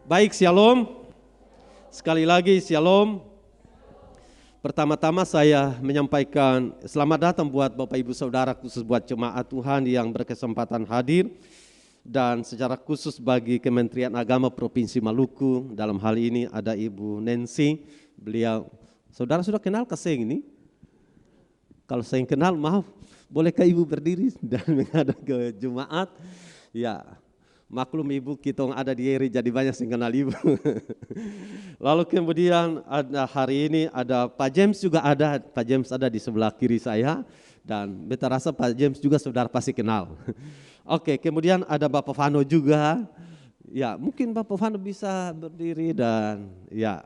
Baik, shalom. Sekali lagi shalom. Pertama-tama saya menyampaikan selamat datang buat Bapak Ibu Saudara, khusus buat jemaat Tuhan yang berkesempatan hadir, dan secara khusus bagi Kementerian Agama Provinsi Maluku. Dalam hal ini ada Ibu Nancy. Beliau, saudara sudah kenal kasih ini? Kalau saya kenal, maaf, bolehkah Ibu berdiri dan menghadap ke jemaat? Ya, maklum Ibu, kita ada di Eri, jadi banyak yang kenal Ibu. Lalu kemudian ada hari ini ada Pak James juga ada. Pak James ada di sebelah kiri saya, dan beta rasa Pak James juga saudara pasti kenal. Oke, kemudian ada Bapak Fano juga. Ya, mungkin Bapak Fano bisa berdiri dan ya.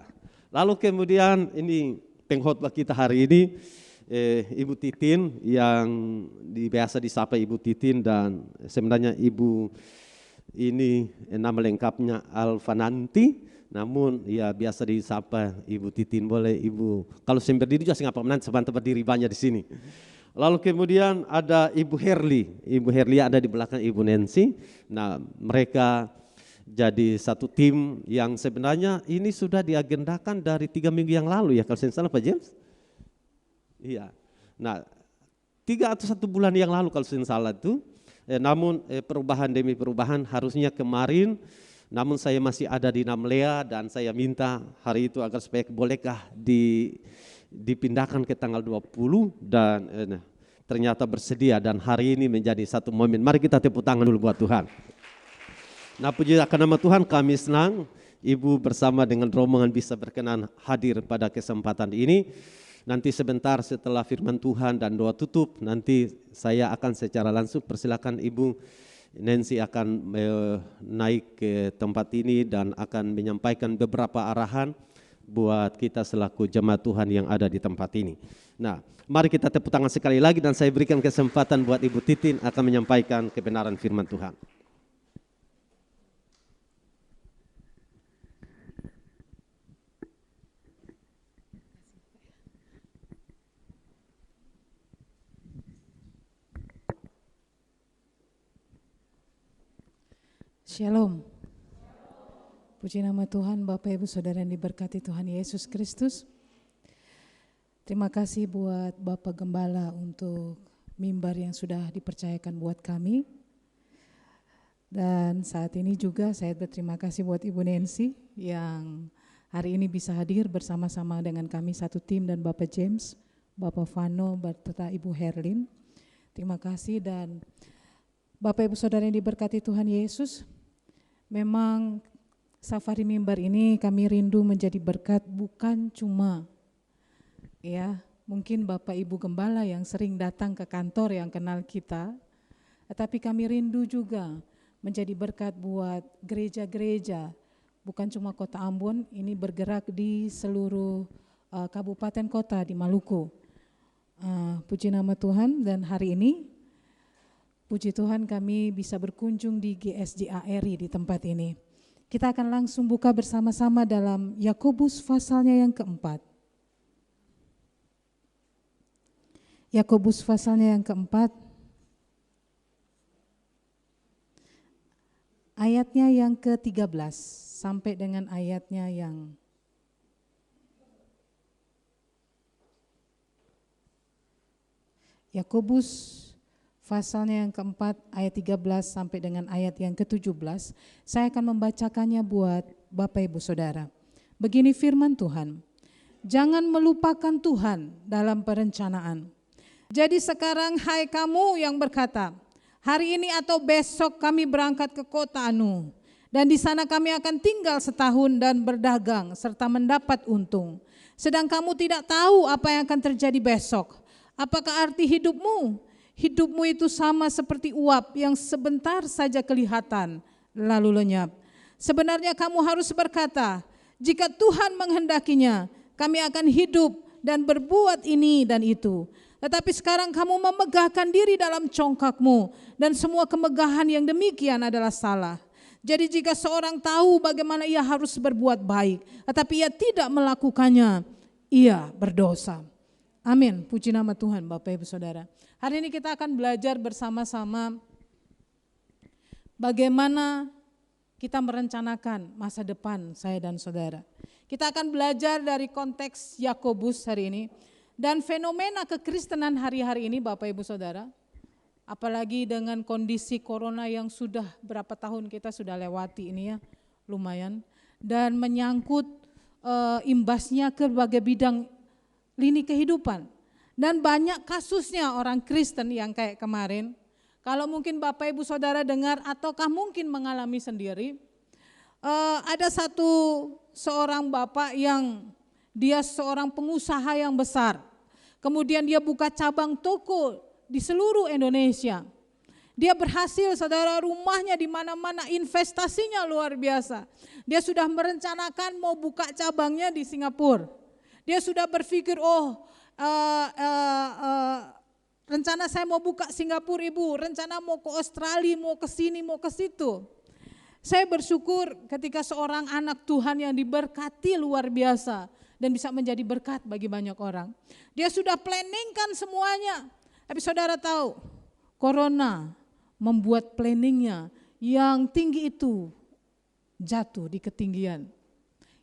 Lalu kemudian ini pengkhotbah kita hari ini, Ibu Titin yang biasa disapa Ibu Titin, dan sebenarnya Ibu ini nama lengkapnya Alfananti, namun ya biasa disapa Ibu Titin. Boleh Ibu, kalau saya berdiri juga saya ngapa nanti sebentar berdiri banyak di sini. Lalu kemudian ada Ibu Herli. Ibu Herli ada di belakang Ibu Nancy. Nah, mereka jadi satu tim yang sebenarnya ini sudah diagendakan dari 3 minggu yang lalu ya, kalau saya salah Pak James. Iya. Nah, 3 atau 1 bulan yang lalu kalau saya salah itu. Namun perubahan demi perubahan, harusnya kemarin, namun saya masih ada di Namlea dan saya minta hari itu agar supaya bolehkah dipindahkan ke tanggal 20, dan ternyata bersedia, dan hari ini menjadi satu momen. Mari kita tepuk tangan dulu buat Tuhan. Nah, puji akan nama Tuhan, kami senang Ibu bersama dengan rombongan bisa berkenan hadir pada kesempatan ini. Nanti sebentar setelah firman Tuhan dan doa tutup, nanti saya akan secara langsung persilakan Ibu Nancy akan naik ke tempat ini dan akan menyampaikan beberapa arahan buat kita selaku jemaat Tuhan yang ada di tempat ini. Nah, mari kita tepuk tangan sekali lagi, dan saya berikan kesempatan buat Ibu Titin akan menyampaikan kebenaran firman Tuhan. Shalom. Puji nama Tuhan, Bapak Ibu Saudara yang diberkati Tuhan Yesus Kristus. Terima kasih buat Bapak Gembala untuk mimbar yang sudah dipercayakan buat kami. Dan saat ini juga saya berterima kasih buat Ibu Nancy yang hari ini bisa hadir bersama-sama dengan kami satu tim, dan Bapak James, Bapak Fano, serta Ibu Herlin. Terima kasih. Dan Bapak Ibu Saudara yang diberkati Tuhan Yesus, memang safari mimbar ini kami rindu menjadi berkat, bukan cuma ya mungkin Bapak Ibu Gembala yang sering datang ke kantor yang kenal kita, tetapi kami rindu juga menjadi berkat buat gereja-gereja, bukan cuma Kota Ambon, ini bergerak di seluruh kabupaten kota di Maluku. Puji nama Tuhan. Dan hari ini puji Tuhan kami bisa berkunjung di GSJA Eri di tempat ini. Kita akan langsung buka bersama-sama dalam Yakobus pasalnya yang keempat. Yakobus pasalnya yang keempat, ayatnya yang ke-13 sampai dengan ayatnya yang Yakobus pasalnya yang keempat, ayat 13 sampai dengan ayat yang ke-17, saya akan membacakannya buat Bapak Ibu Saudara. Begini firman Tuhan, jangan melupakan Tuhan dalam perencanaan. Jadi sekarang hai kamu yang berkata, hari ini atau besok kami berangkat ke kota anu, dan di sana kami akan tinggal setahun dan berdagang serta mendapat untung. Sedang kamu tidak tahu apa yang akan terjadi besok. Apakah arti hidupmu? Hidupmu itu sama seperti uap yang sebentar saja kelihatan lalu lenyap. Sebenarnya kamu harus berkata, jika Tuhan menghendakinya, kami akan hidup dan berbuat ini dan itu. Tetapi sekarang kamu memegahkan diri dalam congkakmu, dan semua kemegahan yang demikian adalah salah. Jadi jika seorang tahu bagaimana ia harus berbuat baik, tetapi ia tidak melakukannya, ia berdosa. Amin. Puji nama Tuhan Bapak Ibu Saudara. Hari ini kita akan belajar bersama-sama bagaimana kita merencanakan masa depan saya dan saudara. Kita akan belajar dari konteks Yakobus hari ini dan fenomena kekristenan hari-hari ini Bapak Ibu Saudara. Apalagi dengan kondisi corona yang sudah berapa tahun kita sudah lewati ini ya, lumayan. Dan menyangkut imbasnya ke berbagai bidang lini kehidupan. Dan banyak kasusnya orang Kristen yang kayak kemarin. Kalau mungkin Bapak Ibu Saudara dengar ataukah mungkin mengalami sendiri, ada seorang bapak yang dia seorang pengusaha yang besar. Kemudian dia buka cabang toko di seluruh Indonesia. Dia berhasil, saudara, rumahnya di mana-mana, investasinya luar biasa. Dia sudah merencanakan mau buka cabangnya di Singapura. Dia sudah berpikir, rencana saya mau buka Singapura ibu, rencana mau ke Australia, mau ke sini, mau ke situ. Saya bersyukur ketika seorang anak Tuhan yang diberkati luar biasa dan bisa menjadi berkat bagi banyak orang. Dia sudah planningkan semuanya, tapi saudara tahu, corona membuat planningnya yang tinggi itu jatuh di ketinggian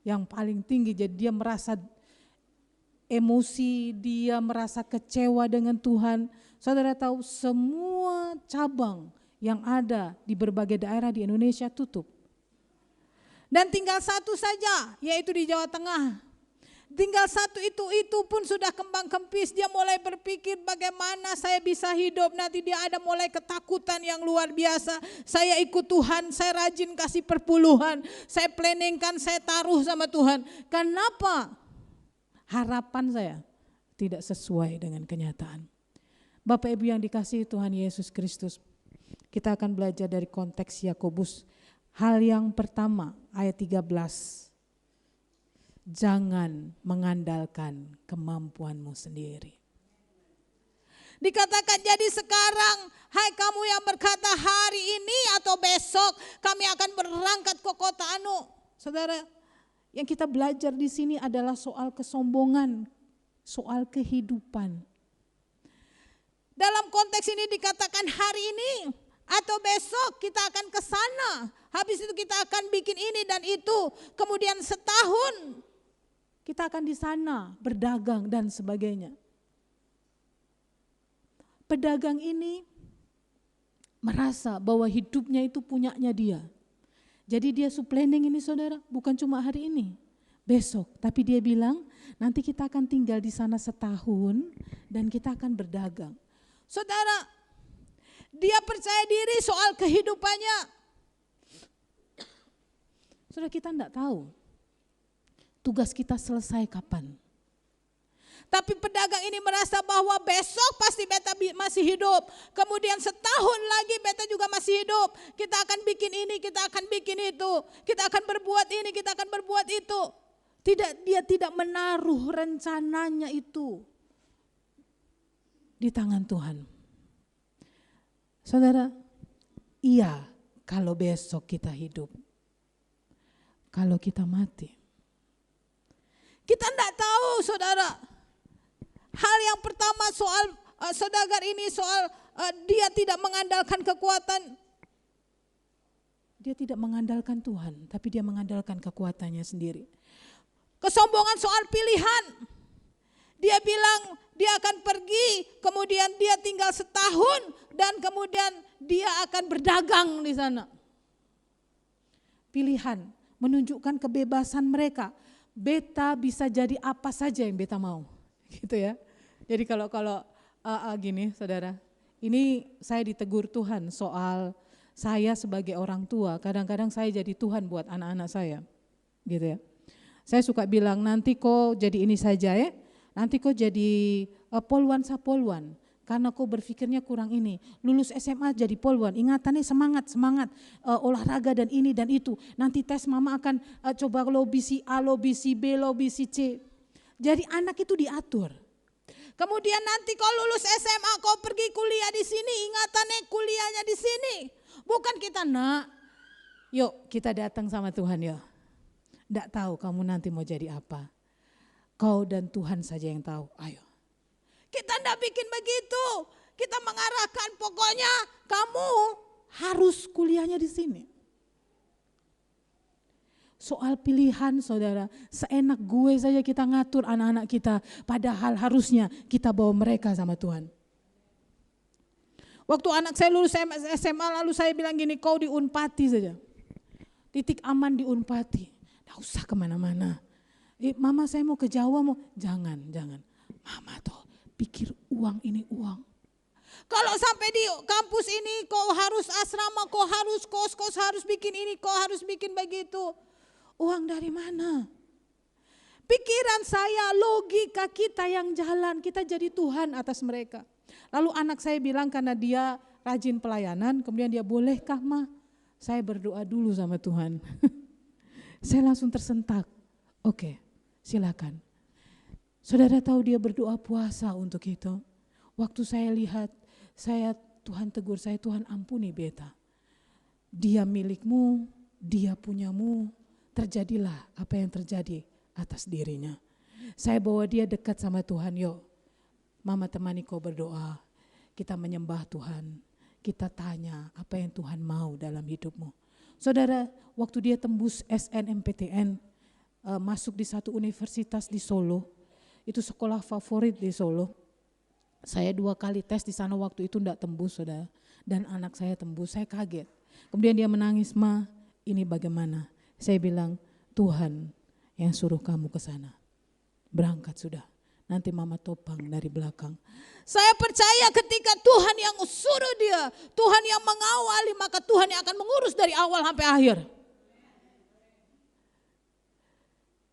yang paling tinggi. Jadi dia merasa emosi, dia merasa kecewa dengan Tuhan. Saudara tahu semua cabang yang ada di berbagai daerah di Indonesia tutup. Dan tinggal satu saja, yaitu di Jawa Tengah. Tinggal satu itu pun sudah kembang kempis. Dia mulai berpikir bagaimana saya bisa hidup. Nanti dia ada mulai ketakutan yang luar biasa. Saya ikut Tuhan, saya rajin kasih perpuluhan. Saya planningkan, saya taruh sama Tuhan. Kenapa? Harapan saya tidak sesuai dengan kenyataan. Bapak Ibu yang dikasihi Tuhan Yesus Kristus, kita akan belajar dari konteks Yakobus. Hal yang pertama, ayat 13. Jangan mengandalkan kemampuanmu sendiri. Dikatakan jadi sekarang, hai kamu yang berkata hari ini atau besok kami akan berangkat ke kota anu. Saudara, yang kita belajar di sini adalah soal kesombongan, soal kehidupan. Dalam konteks ini dikatakan hari ini atau besok kita akan ke sana. Habis itu kita akan bikin ini dan itu. Kemudian setahun kita akan di sana berdagang dan sebagainya. Pedagang ini merasa bahwa hidupnya itu punyanya dia. Jadi dia planning ini saudara, bukan cuma hari ini, besok. Tapi dia bilang nanti kita akan tinggal di sana setahun dan kita akan berdagang. Saudara, dia percaya diri soal kehidupannya. Saudara, kita enggak tahu tugas kita selesai kapan. Tapi pedagang ini merasa bahwa besok pasti beta masih hidup. Kemudian setahun lagi beta juga masih hidup. Kita akan bikin ini, kita akan bikin itu. Kita akan berbuat ini, kita akan berbuat itu. Dia tidak menaruh rencananya itu di tangan Tuhan. Saudara, iya kalau besok kita hidup. Kalau kita mati. Kita tidak tahu saudara. Hal yang pertama soal saudagar ini soal dia tidak mengandalkan kekuatan. Dia tidak mengandalkan Tuhan, tapi dia mengandalkan kekuatannya sendiri. Kesombongan soal pilihan. Dia bilang dia akan pergi, kemudian dia tinggal setahun dan kemudian dia akan berdagang di sana. Pilihan menunjukkan kebebasan mereka. Beta bisa jadi apa saja yang beta mau, gitu ya. Jadi kalau gini saudara, ini saya ditegur Tuhan soal saya sebagai orang tua, kadang-kadang saya jadi Tuhan buat anak-anak saya, gitu ya. Saya suka bilang nanti kok jadi ini saja ya, nanti kok jadi polwan sapolwan, karena kok berpikirnya kurang ini. Lulus SMA jadi polwan, ingatannya semangat olahraga dan ini dan itu. Nanti tes mama akan coba lobby si A, lobby si B, lobby si C. Jadi anak itu diatur. Kemudian nanti kau lulus SMA, kau pergi kuliah di sini, ingatannya kuliahnya di sini. Bukan kita nak, yuk kita datang sama Tuhan yuk. Nggak tahu kamu nanti mau jadi apa. Kau dan Tuhan saja yang tahu, ayo. Kita nggak bikin begitu, kita mengarahkan pokoknya kamu harus kuliahnya di sini. Soal pilihan saudara, seenak gue saja kita ngatur anak-anak kita, padahal harusnya kita bawa mereka sama Tuhan. Waktu anak saya lulus SMA lalu saya bilang gini, kau di Unpati saja. Titik aman di Unpati, gak usah kemana-mana. Mama saya mau ke Jawa, jangan. Mama tuh pikir uang ini uang. Kalau sampai di kampus ini kau harus asrama, kau harus kos harus bikin ini, kau harus bikin begitu. Uang dari mana? Pikiran saya, logika kita yang jalan, kita jadi Tuhan atas mereka. Lalu anak saya bilang karena dia rajin pelayanan, kemudian dia, bolehkah Ma? Saya berdoa dulu sama Tuhan. Saya langsung tersentak. Oke, silakan. Saudara tahu dia berdoa puasa untuk itu. Waktu saya lihat, Tuhan tegur saya, Tuhan ampuni beta. Dia milikmu, dia punyamu. Terjadilah apa yang terjadi atas dirinya. Saya bawa dia dekat sama Tuhan, yuk Mama temani kau berdoa. Kita menyembah Tuhan, kita tanya apa yang Tuhan mau dalam hidupmu. Saudara, waktu dia tembus SNMPTN, masuk di satu universitas di Solo, itu sekolah favorit di Solo. Saya 2 kali tes di sana waktu itu enggak tembus saudara. Dan anak saya tembus, saya kaget. Kemudian dia menangis, Ma ini bagaimana? Saya bilang, Tuhan yang suruh kamu ke sana. Berangkat sudah, nanti Mama topang dari belakang. Saya percaya ketika Tuhan yang suruh dia, Tuhan yang mengawali, maka Tuhan yang akan mengurus dari awal sampai akhir.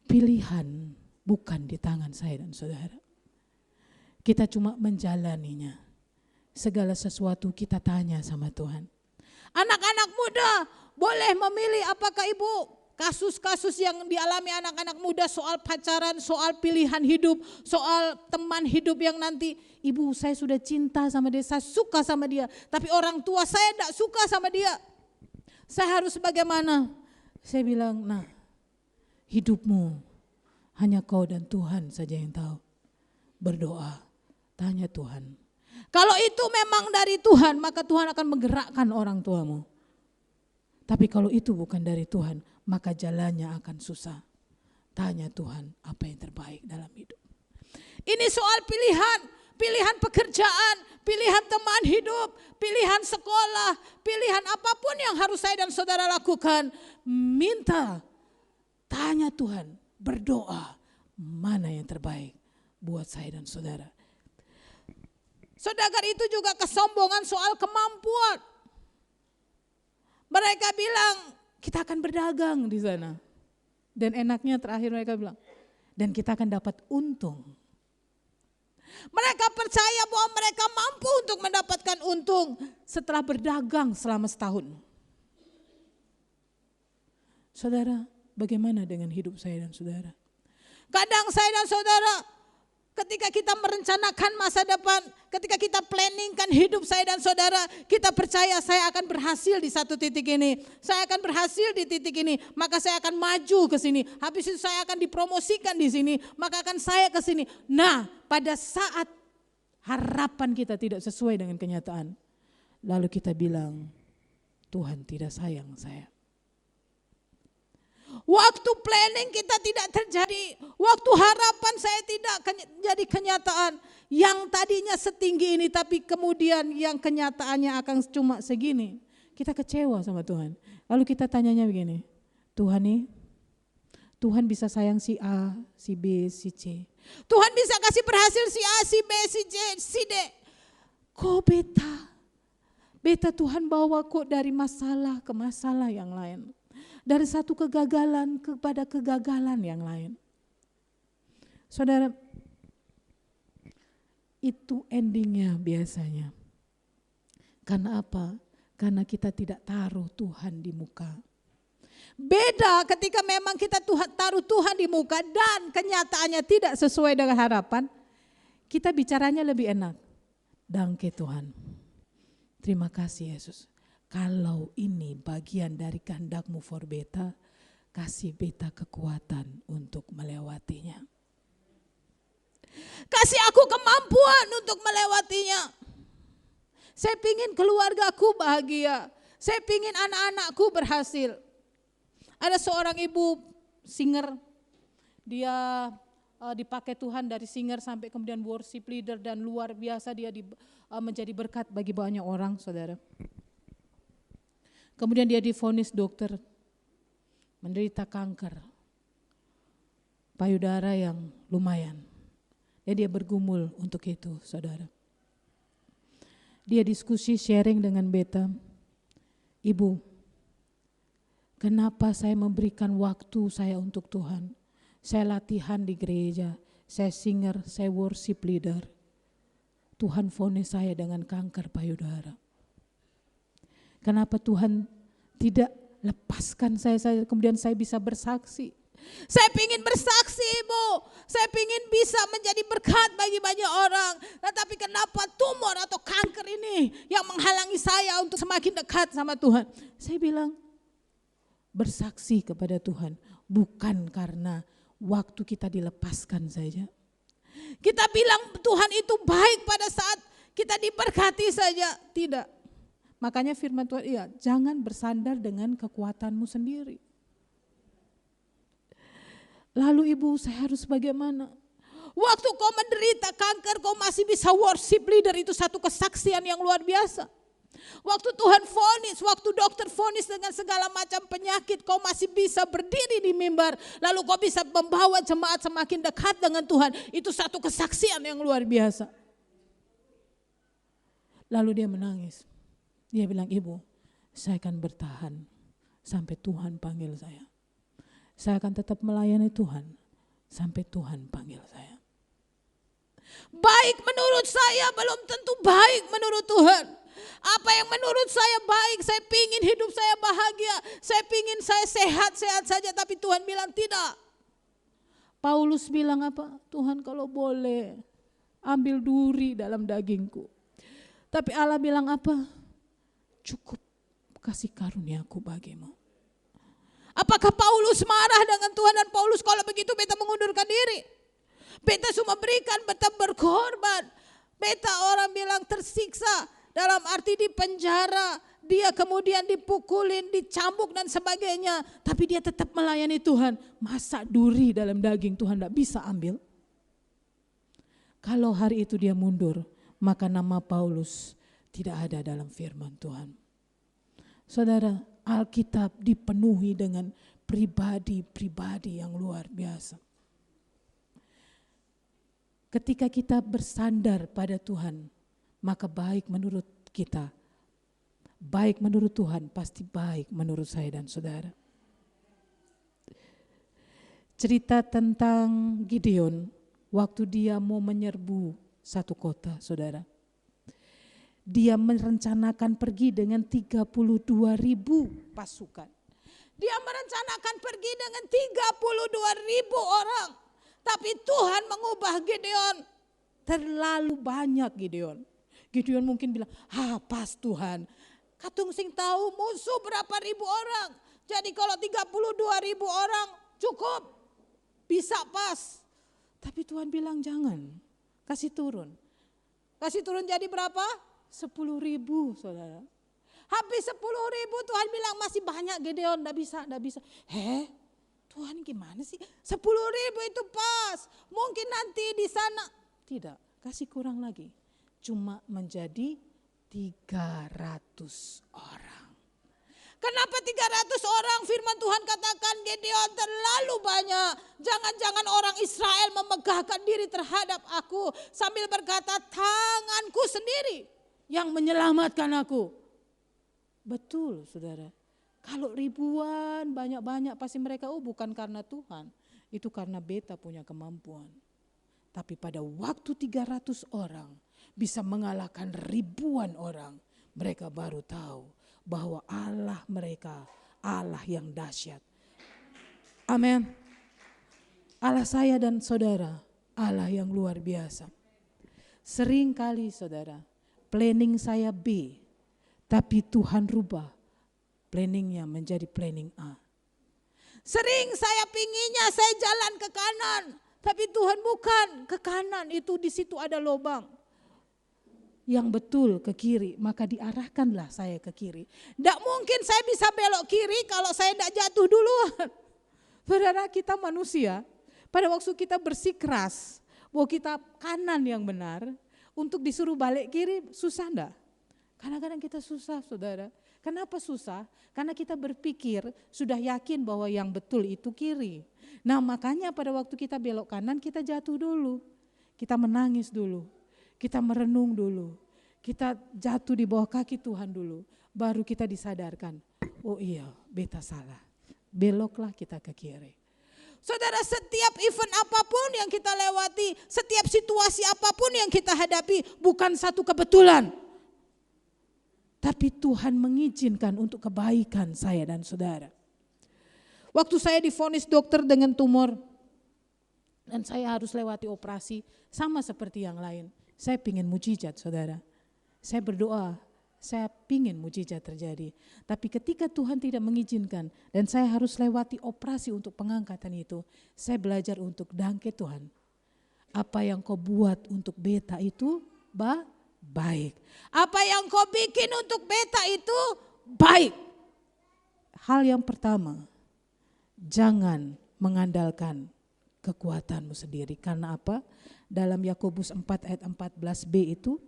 Pilihan bukan di tangan saya dan saudara. Kita cuma menjalaninya. Segala sesuatu kita tanya sama Tuhan. Anak-anak muda boleh memilih apakah ibu kasus-kasus yang dialami anak-anak muda soal pacaran, soal pilihan hidup, soal teman hidup yang nanti ibu saya sudah cinta sama dia, saya suka sama dia, tapi orang tua saya tidak suka sama dia. Saya harus bagaimana? Saya bilang, nah hidupmu hanya kau dan Tuhan saja yang tahu. Berdoa, tanya Tuhan. Kalau itu memang dari Tuhan, maka Tuhan akan menggerakkan orang tuamu. Tapi kalau itu bukan dari Tuhan, maka jalannya akan susah. Tanya Tuhan apa yang terbaik dalam hidup. Ini soal pilihan, pilihan pekerjaan, pilihan teman hidup, pilihan sekolah, pilihan apapun yang harus saya dan saudara lakukan. Minta, tanya Tuhan, berdoa, mana yang terbaik buat saya dan saudara. Saudara, itu juga kesombongan soal kemampuan. Mereka bilang kita akan berdagang di sana. Dan enaknya terakhir mereka bilang, dan kita akan dapat untung. Mereka percaya bahwa mereka mampu untuk mendapatkan untung setelah berdagang selama setahun. Saudara, bagaimana dengan hidup saya dan saudara? Kadang saya dan saudara, ketika kita merencanakan masa depan, ketika kita planningkan hidup saya dan saudara, kita percaya saya akan berhasil di satu titik ini, saya akan berhasil di titik ini, maka saya akan maju ke sini, habis itu saya akan dipromosikan di sini, maka akan saya ke sini. Nah, pada saat harapan kita tidak sesuai dengan kenyataan, lalu kita bilang, Tuhan tidak sayang saya. Waktu planning kita tidak terjadi, waktu harapan saya tidak jadi kenyataan. Yang tadinya setinggi ini tapi kemudian yang kenyataannya akan cuma segini. Kita kecewa sama Tuhan. Lalu kita tanyanya begini, Tuhan bisa sayang si A, si B, si C. Tuhan bisa kasih berhasil si A, si B, si C, si D. Kok beta Tuhan bawa kok dari masalah ke masalah yang lain. Dari satu kegagalan kepada kegagalan yang lain. Saudara, itu endingnya biasanya. Karena apa? Karena kita tidak taruh Tuhan di muka. Beda ketika memang kita taruh Tuhan di muka dan kenyataannya tidak sesuai dengan harapan, kita bicaranya lebih enak. Danke Tuhan. Terima kasih Yesus. Kalau ini bagian dari kehendak-Mu for beta, kasih beta kekuatan untuk melewatinya. Kasih aku kemampuan untuk melewatinya. Saya pingin keluargaku bahagia. Saya pingin anak-anakku berhasil. Ada seorang ibu singer, dia dipakai Tuhan dari singer sampai kemudian worship leader, dan luar biasa dia menjadi berkat bagi banyak orang, saudara. Kemudian dia divonis dokter menderita kanker payudara yang lumayan. Ya, dia bergumul untuk itu, saudara. Dia diskusi sharing dengan beta, ibu, kenapa saya memberikan waktu saya untuk Tuhan? Saya latihan di gereja, saya singer, saya worship leader. Tuhan vonis saya dengan kanker payudara. Kenapa Tuhan tidak lepaskan saya kemudian saya bisa bersaksi? Saya ingin bersaksi, Ibu. Saya ingin bisa menjadi berkat bagi banyak orang. Tetapi kenapa tumor atau kanker ini yang menghalangi saya untuk semakin dekat sama Tuhan? Saya bilang, bersaksi kepada Tuhan bukan karena waktu kita dilepaskan saja. Kita bilang Tuhan itu baik pada saat kita diberkati saja. Tidak. Makanya firman Tuhan, iya, jangan bersandar dengan kekuatanmu sendiri. Lalu ibu, saya harus bagaimana? Waktu kau menderita kanker, kau masih bisa worship leader, itu satu kesaksian yang luar biasa. Waktu Tuhan vonis, waktu dokter vonis dengan segala macam penyakit, kau masih bisa berdiri di mimbar, lalu kau bisa membawa jemaat semakin dekat dengan Tuhan. Itu satu kesaksian yang luar biasa. Lalu dia menangis. Dia bilang, ibu, saya akan bertahan sampai Tuhan panggil saya. Saya akan tetap melayani Tuhan sampai Tuhan panggil saya. Baik menurut saya belum tentu baik menurut Tuhan. Apa yang menurut saya baik, saya pingin hidup saya bahagia, saya pingin saya sehat-sehat saja, tapi Tuhan bilang tidak. Paulus bilang apa? Tuhan kalau boleh ambil duri dalam dagingku. Tapi Allah bilang apa? Cukup kasih karuniaku bagimu. Apakah Paulus marah dengan Tuhan dan Paulus kalau begitu beta mengundurkan diri? Beta cuma berikan, beta berkorban. Beta orang bilang tersiksa dalam arti di penjara. Dia kemudian dipukulin, dicambuk dan sebagainya. Tapi dia tetap melayani Tuhan. Masa duri dalam daging Tuhan tidak bisa ambil? Kalau hari itu dia mundur, maka nama Paulus tidak ada dalam firman Tuhan. Saudara, Alkitab dipenuhi dengan pribadi-pribadi yang luar biasa. Ketika kita bersandar pada Tuhan, maka baik menurut kita, baik menurut Tuhan, pasti baik menurut saya dan saudara. Cerita tentang Gideon, waktu dia mau menyerbu satu kota, saudara. Dia merencanakan pergi dengan 32.000 pasukan. Dia merencanakan pergi dengan 32.000 orang. Tapi Tuhan mengubah Gideon. Terlalu banyak Gideon. Gideon mungkin bilang, pas Tuhan. Katung sing tahu musuh berapa ribu orang. Jadi kalau 32.000 orang cukup. Bisa pas. Tapi Tuhan bilang jangan. Kasih turun. Kasih turun jadi berapa? 10.000, saudara. Habis 10.000 Tuhan bilang masih banyak Gideon, enggak bisa. Tuhan gimana sih? 10.000 itu pas. Mungkin nanti di sana. Tidak, kasih kurang lagi. Cuma menjadi 300 orang. Kenapa 300 orang? Firman Tuhan katakan Gideon terlalu banyak. Jangan-jangan orang Israel memegahkan diri terhadap aku. Sambil berkata tanganku sendiri yang menyelamatkan aku. Betul saudara. Kalau ribuan banyak-banyak pasti mereka bukan karena Tuhan. Itu karena beta punya kemampuan. Tapi pada waktu 300 orang bisa mengalahkan ribuan orang. Mereka baru tahu bahwa Allah mereka Allah yang dahsyat. Amin. Allah saya dan saudara Allah yang luar biasa. Seringkali saudara planning saya B, tapi Tuhan rubah planningnya menjadi planning A. Sering saya pinginnya saya jalan ke kanan, tapi Tuhan bukan ke kanan, itu di situ ada lubang. yang betul ke kiri, maka diarahkanlah saya ke kiri. Tidak mungkin saya bisa belok kiri kalau saya tidak jatuh duluan. Saudara, kita manusia, pada waktu kita bersikeras bahwa kita kanan yang benar, untuk disuruh balik kiri susah enggak? Kadang-kadang kita susah, saudara. Kenapa susah? Karena kita berpikir sudah yakin bahwa yang betul itu kiri. Nah, makanya pada waktu kita belok kanan kita jatuh dulu. Kita menangis dulu. Kita merenung dulu. Kita jatuh di bawah kaki Tuhan dulu. Baru kita disadarkan. Oh iya, beta salah. Beloklah kita ke kiri. Saudara, setiap event apapun yang kita lewati, setiap situasi apapun yang kita hadapi, bukan satu kebetulan. Tapi Tuhan mengizinkan untuk kebaikan saya dan saudara. Waktu saya divonis dokter dengan tumor, dan saya harus lewati operasi, sama seperti yang lain. Saya pingin mujizat, saudara. Saya berdoa, saya pingin mujizat terjadi. Tapi ketika Tuhan tidak mengizinkan, dan saya harus lewati operasi untuk pengangkatan itu, saya belajar untuk dangke Tuhan. Apa yang kau buat untuk beta itu baik. Apa yang kau bikin untuk beta itu baik. Hal yang pertama, jangan mengandalkan kekuatanmu sendiri. Karena apa? Dalam Yakobus 4 ayat 14b itu,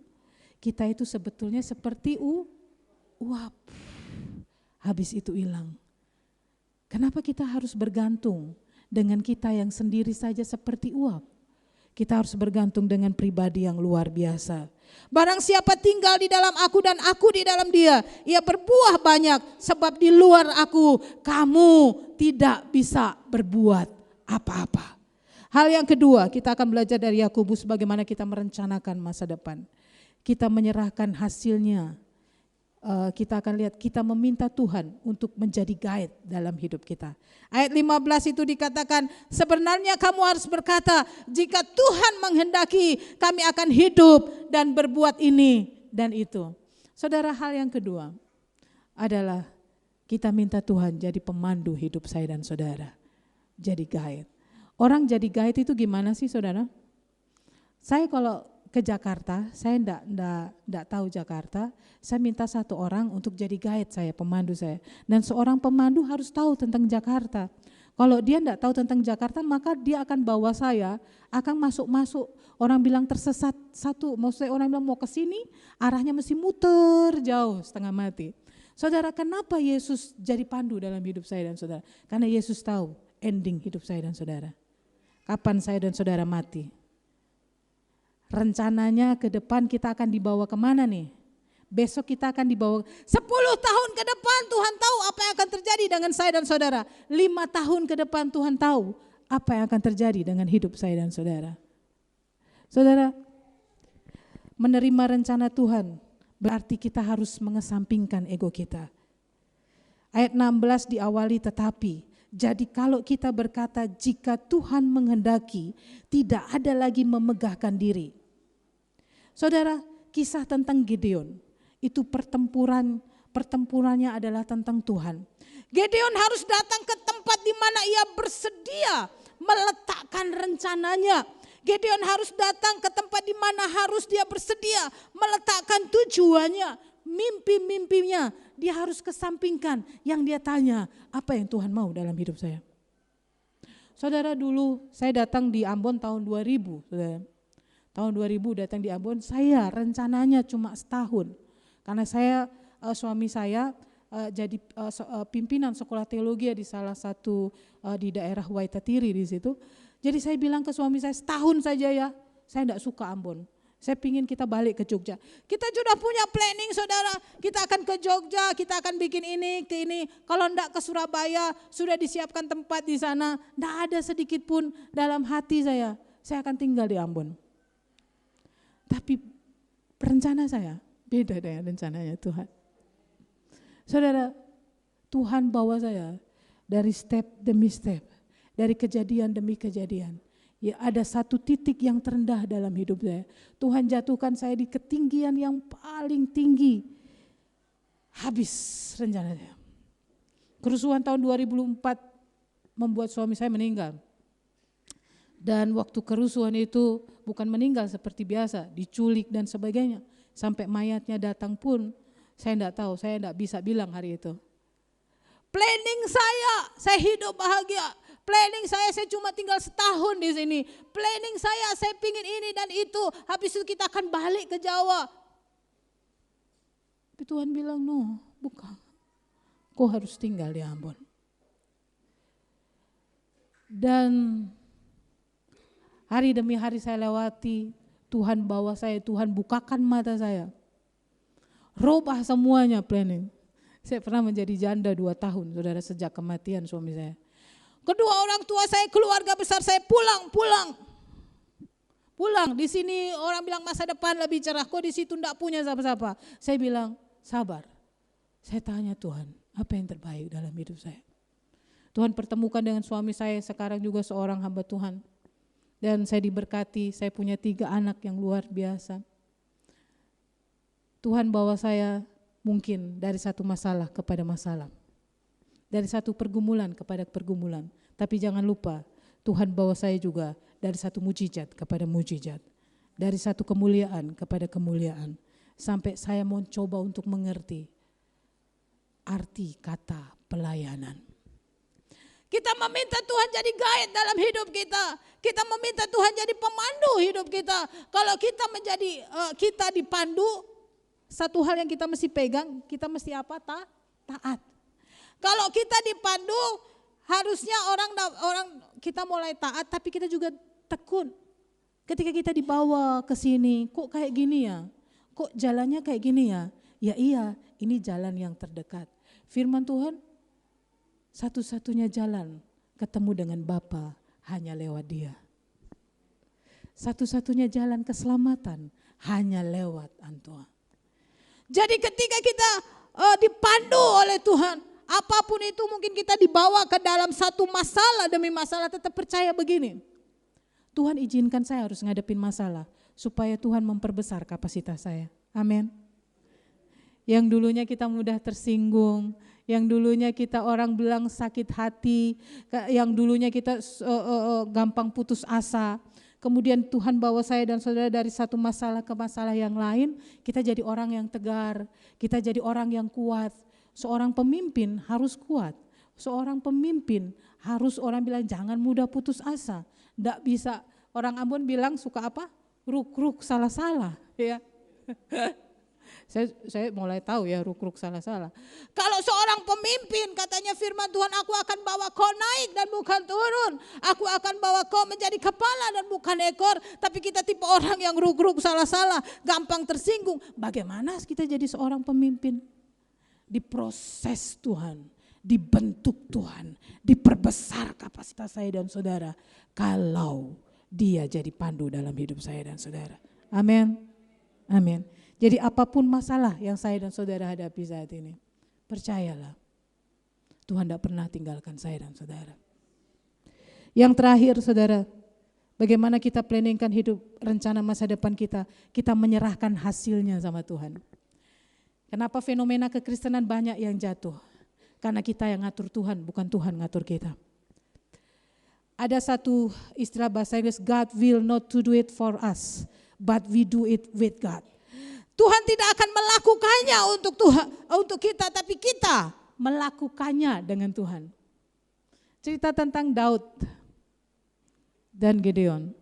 kita itu sebetulnya seperti uap. Habis itu hilang. Kenapa kita harus bergantung dengan kita yang sendiri saja seperti uap? Kita harus bergantung dengan pribadi yang luar biasa. Barang siapa tinggal di dalam aku dan aku di dalam dia, ia berbuah banyak, sebab di luar aku kamu tidak bisa berbuat apa-apa. Hal yang kedua, kita akan belajar dari Yakobus bagaimana kita merencanakan masa depan. Kita menyerahkan hasilnya. Kita akan lihat, kita meminta Tuhan untuk menjadi guide dalam hidup kita. Ayat 15 itu dikatakan, sebenarnya kamu harus berkata, jika Tuhan menghendaki kami akan hidup dan berbuat ini dan itu. Saudara, hal yang kedua adalah kita minta Tuhan jadi pemandu hidup saya dan saudara. Jadi guide. Orang jadi guide itu gimana sih, saudara? Saya kalau ke Jakarta, saya enggak tahu Jakarta, saya minta satu orang untuk jadi guide saya, pemandu saya. Dan seorang pemandu harus tahu tentang Jakarta. Kalau dia enggak tahu tentang Jakarta, maka dia akan bawa saya, akan masuk-masuk. Orang bilang tersesat satu, maksudnya orang bilang mau ke sini, arahnya mesti muter jauh, setengah mati. Saudara, kenapa Yesus jadi pandu dalam hidup saya dan saudara? Karena Yesus tahu ending hidup saya dan saudara. Kapan saya dan saudara mati? Rencananya ke depan kita akan dibawa kemana nih? Besok kita akan dibawa 10 tahun ke depan Tuhan tahu apa yang akan terjadi dengan saya dan saudara. 5 tahun ke depan Tuhan tahu apa yang akan terjadi dengan hidup saya dan saudara. Saudara, menerima rencana Tuhan berarti kita harus mengesampingkan ego kita. Ayat 16 diawali tetapi. Jadi kalau kita berkata jika Tuhan menghendaki, tidak ada lagi memegahkan diri. Saudara, kisah tentang Gideon, itu pertempurannya adalah tentang Tuhan. Gideon harus datang ke tempat di mana ia bersedia meletakkan rencananya. Gideon harus datang ke tempat di mana harus dia bersedia meletakkan tujuannya, mimpi-mimpinya. Dia harus kesampingkan yang dia tanya, apa yang Tuhan mau dalam hidup saya. Saudara, dulu saya datang di Ambon tahun 2000, saudara. Tahun 2000 datang di Ambon, saya rencananya cuma setahun. Karena suami saya jadi pimpinan sekolah teologi di salah satu di daerah Waitatiri di situ. Jadi saya bilang ke suami saya, setahun saja ya, saya enggak suka Ambon. Saya pingin kita balik ke Jogja. Kita sudah punya planning, saudara. Kita akan ke Jogja, kita akan bikin ini, ke ini. Kalau enggak ke Surabaya, sudah disiapkan tempat di sana. Enggak ada sedikit pun dalam hati saya akan tinggal di Ambon. Tapi rencana saya beda dengan rencananya Tuhan. Saudara, Tuhan bawa saya dari step demi step, dari kejadian demi kejadian. Ya, ada satu titik yang terendah dalam hidup saya. Tuhan jatuhkan saya di ketinggian yang paling tinggi. Habis rencananya. Kerusuhan tahun 2004 membuat suami saya meninggal. Dan waktu kerusuhan itu bukan meninggal seperti biasa, diculik dan sebagainya. Sampai mayatnya datang pun saya enggak tahu, saya enggak bisa bilang hari itu. Planning saya hidup bahagia. Planning saya cuma tinggal setahun di sini. Planning saya pingin ini dan itu. Habis itu kita akan balik ke Jawa. Tapi Tuhan bilang, no, bukan. Kau harus tinggal di Ambon. Dan hari demi hari saya lewati, Tuhan bawa saya, Tuhan bukakan mata saya. Rubah semuanya planning. Saya pernah menjadi janda 2 tahun, saudara, sejak kematian suami saya. Kedua orang tua saya, keluarga besar saya pulang. Di sini orang bilang masa depan lebih cerah, kok di situ enggak punya siapa-siapa. Saya bilang, sabar. Saya tanya Tuhan, apa yang terbaik dalam hidup saya? Tuhan pertemukan dengan suami saya, sekarang juga seorang hamba Tuhan. Dan saya diberkati, saya punya 3 anak yang luar biasa. Tuhan bawa saya mungkin dari satu masalah kepada masalah. Dari satu pergumulan kepada pergumulan. Tapi jangan lupa, Tuhan bawa saya juga dari satu mujizat kepada mujizat. Dari satu kemuliaan kepada kemuliaan. Sampai saya mau coba untuk mengerti arti kata pelayanan. Kita meminta Tuhan jadi guide dalam hidup kita. Kita meminta Tuhan jadi pemandu hidup kita. Kalau kita menjadi kita dipandu, satu hal yang kita mesti pegang, kita mesti apa? Taat. Kalau kita dipandu, harusnya orang kita mulai taat, tapi kita juga tekun. Ketika kita dibawa ke sini, kok kayak gini ya? Kok jalannya kayak gini ya? Ya iya, ini jalan yang terdekat. Firman Tuhan, satu-satunya jalan ketemu dengan Bapa hanya lewat Dia. Satu-satunya jalan keselamatan hanya lewat Tuhan. Jadi ketika kita dipandu oleh Tuhan, apapun itu mungkin kita dibawa ke dalam satu masalah demi masalah, tetap percaya begini. Tuhan izinkan saya harus ngadepin masalah supaya Tuhan memperbesar kapasitas saya. Amin. Yang dulunya kita mudah tersinggung, yang dulunya kita orang bilang sakit hati, yang dulunya kita gampang putus asa. Kemudian Tuhan bawa saya dan saudara dari satu masalah ke masalah yang lain, kita jadi orang yang tegar, kita jadi orang yang kuat. Seorang pemimpin harus kuat, seorang pemimpin harus orang bilang jangan mudah putus asa. Nggak bisa, orang Ambon bilang suka apa? Ruk-ruk salah-salah. Ya. Saya mulai tahu ya ruk-ruk salah-salah. Kalau seorang pemimpin katanya firman Tuhan, aku akan bawa kau naik dan bukan turun. Aku akan bawa kau menjadi kepala dan bukan ekor. Tapi kita tipe orang yang ruk-ruk salah-salah, gampang tersinggung. Bagaimana kita jadi seorang pemimpin? Diproses Tuhan, dibentuk Tuhan, diperbesar kapasitas saya dan saudara. Kalau Dia jadi pandu dalam hidup saya dan saudara. Amin. Amin. Jadi apapun masalah yang saya dan saudara hadapi saat ini, percayalah Tuhan tidak pernah tinggalkan saya dan saudara. Yang terakhir saudara, bagaimana kita planningkan hidup rencana masa depan kita menyerahkan hasilnya sama Tuhan. Kenapa fenomena kekristenan banyak yang jatuh? Karena kita yang ngatur Tuhan, bukan Tuhan ngatur kita. Ada satu istilah bahasa Inggris, God will not to do it for us, but we do it with God. Tuhan tidak akan melakukannya untuk Tuhan, untuk kita, tapi kita melakukannya dengan Tuhan. Cerita tentang Daud dan Gideon.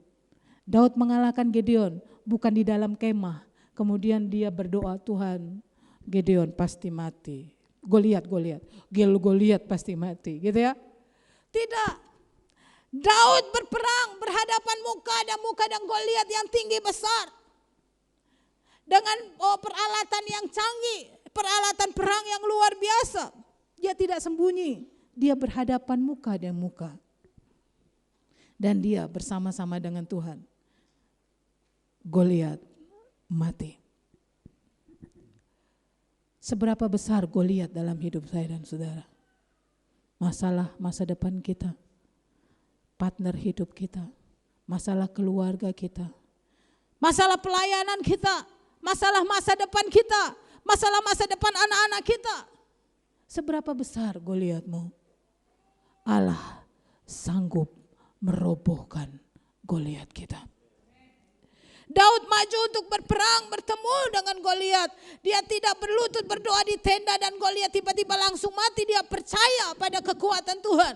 Daud mengalahkan Gideon bukan di dalam kemah. Kemudian dia berdoa, Tuhan, Gideon pasti mati. Goliat pasti mati, gitu ya. Tidak. Daud berperang berhadapan muka dan Goliat yang tinggi besar. Dengan peralatan yang canggih, peralatan perang yang luar biasa. Dia tidak sembunyi, dia berhadapan muka dan muka. Dan dia bersama-sama dengan Tuhan. Goliat mati. Seberapa besar Goliat dalam hidup saya dan saudara? Masalah masa depan kita, partner hidup kita, masalah keluarga kita, masalah pelayanan kita, masalah masa depan kita, masalah masa depan anak-anak kita. Seberapa besar Goliatmu? Allah sanggup merobohkan Goliat kita. Daud maju untuk berperang, bertemu dengan Goliat. Dia tidak berlutut berdoa di tenda dan Goliat tiba-tiba langsung mati. Dia percaya pada kekuatan Tuhan.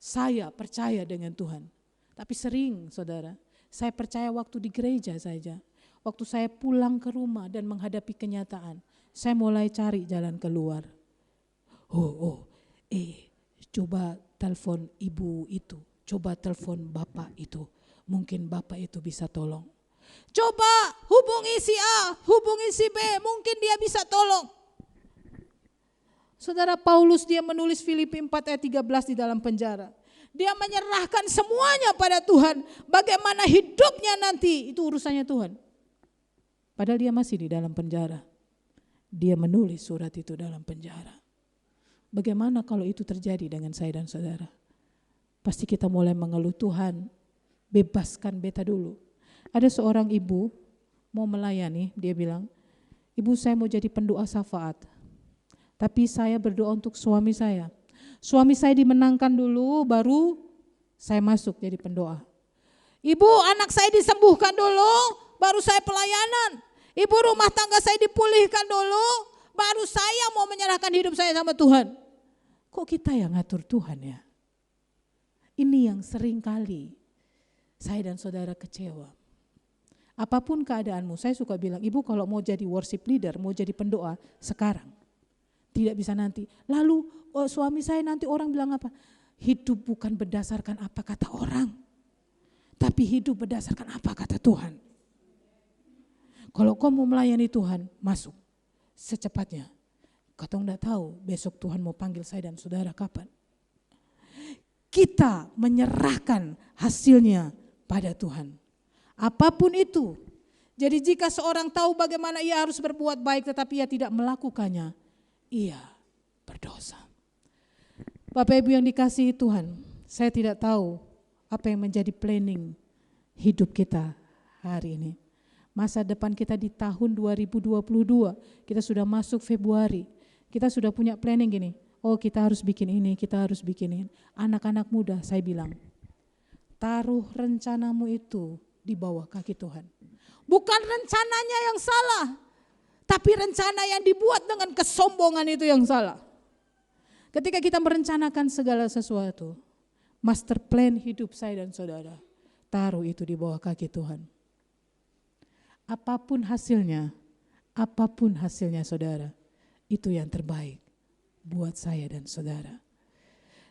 Saya percaya dengan Tuhan. Tapi sering saudara, saya percaya waktu di gereja saja. Waktu saya pulang ke rumah dan menghadapi kenyataan, saya mulai cari jalan keluar. Coba telepon ibu itu, coba telepon bapak itu. Mungkin bapak itu bisa tolong. Coba hubungi si A, hubungi si B, mungkin dia bisa tolong. Saudara Paulus dia menulis Filipi 4 ayat 13 di dalam penjara. Dia menyerahkan semuanya pada Tuhan. Bagaimana hidupnya nanti itu urusannya Tuhan. Padahal dia masih di dalam penjara. Dia menulis surat itu dalam penjara. Bagaimana kalau itu terjadi dengan saya dan saudara? Pasti kita mulai mengeluh, Tuhan bebaskan beta dulu. Ada seorang ibu mau melayani, dia bilang, ibu saya mau jadi pendoa syafaat. Tapi saya berdoa untuk suami saya. Suami saya dimenangkan dulu baru saya masuk jadi pendoa. Ibu anak saya disembuhkan dulu baru saya pelayanan. Ibu rumah tangga saya dipulihkan dulu baru saya mau menyerahkan hidup saya sama Tuhan. Kok kita yang ngatur Tuhan ya? Ini yang sering kali saya dan saudara kecewa. Apapun keadaanmu, saya suka bilang, ibu kalau mau jadi worship leader, mau jadi pendoa, sekarang. Tidak bisa nanti. Lalu suami saya nanti orang bilang apa? Hidup bukan berdasarkan apa kata orang, tapi hidup berdasarkan apa kata Tuhan. Kalau kau mau melayani Tuhan, masuk secepatnya. Kau enggak tahu besok Tuhan mau panggil saya dan saudara kapan. Kita menyerahkan hasilnya pada Tuhan. Apapun itu. Jadi jika seorang tahu bagaimana ia harus berbuat baik tetapi ia tidak melakukannya, ia berdosa. Bapak Ibu yang dikasihi Tuhan, saya tidak tahu apa yang menjadi planning hidup kita hari ini. Masa depan kita di tahun 2022, kita sudah masuk Februari, kita sudah punya planning gini, oh kita harus bikin ini, kita harus bikin ini. Anak-anak muda saya bilang, taruh rencanamu itu di bawah kaki Tuhan. Bukan rencananya yang salah, tapi rencana yang dibuat dengan kesombongan itu yang salah. Ketika kita merencanakan segala sesuatu, master plan hidup saya dan saudara, taruh itu di bawah kaki Tuhan. Apapun hasilnya saudara, itu yang terbaik buat saya dan saudara.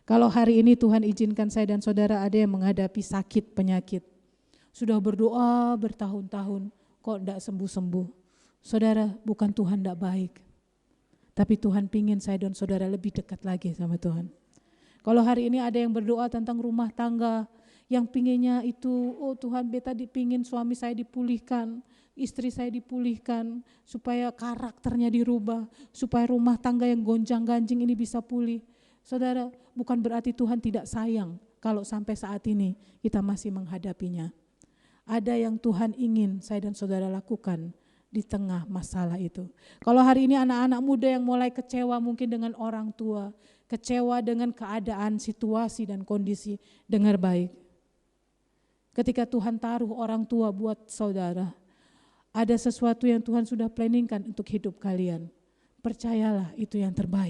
Kalau hari ini Tuhan izinkan saya dan saudara ada yang menghadapi sakit, penyakit, sudah berdoa bertahun-tahun kok tidak sembuh-sembuh. Saudara, bukan Tuhan tidak baik, tapi Tuhan pingin saya dan saudara lebih dekat lagi sama Tuhan. Kalau hari ini ada yang berdoa tentang rumah tangga, yang pinginnya itu, oh Tuhan beta dipingin suami saya dipulihkan, istri saya dipulihkan, supaya karakternya dirubah, supaya rumah tangga yang gonjang-ganjing ini bisa pulih. Saudara, bukan berarti Tuhan tidak sayang kalau sampai saat ini kita masih menghadapinya. Ada yang Tuhan ingin saya dan saudara lakukan di tengah masalah itu. Kalau hari ini anak-anak muda yang mulai kecewa mungkin dengan orang tua, kecewa dengan keadaan, situasi dan kondisi, dengar baik. Ketika Tuhan taruh orang tua buat saudara, ada sesuatu yang Tuhan sudah planningkan untuk hidup kalian. Percayalah itu yang terbaik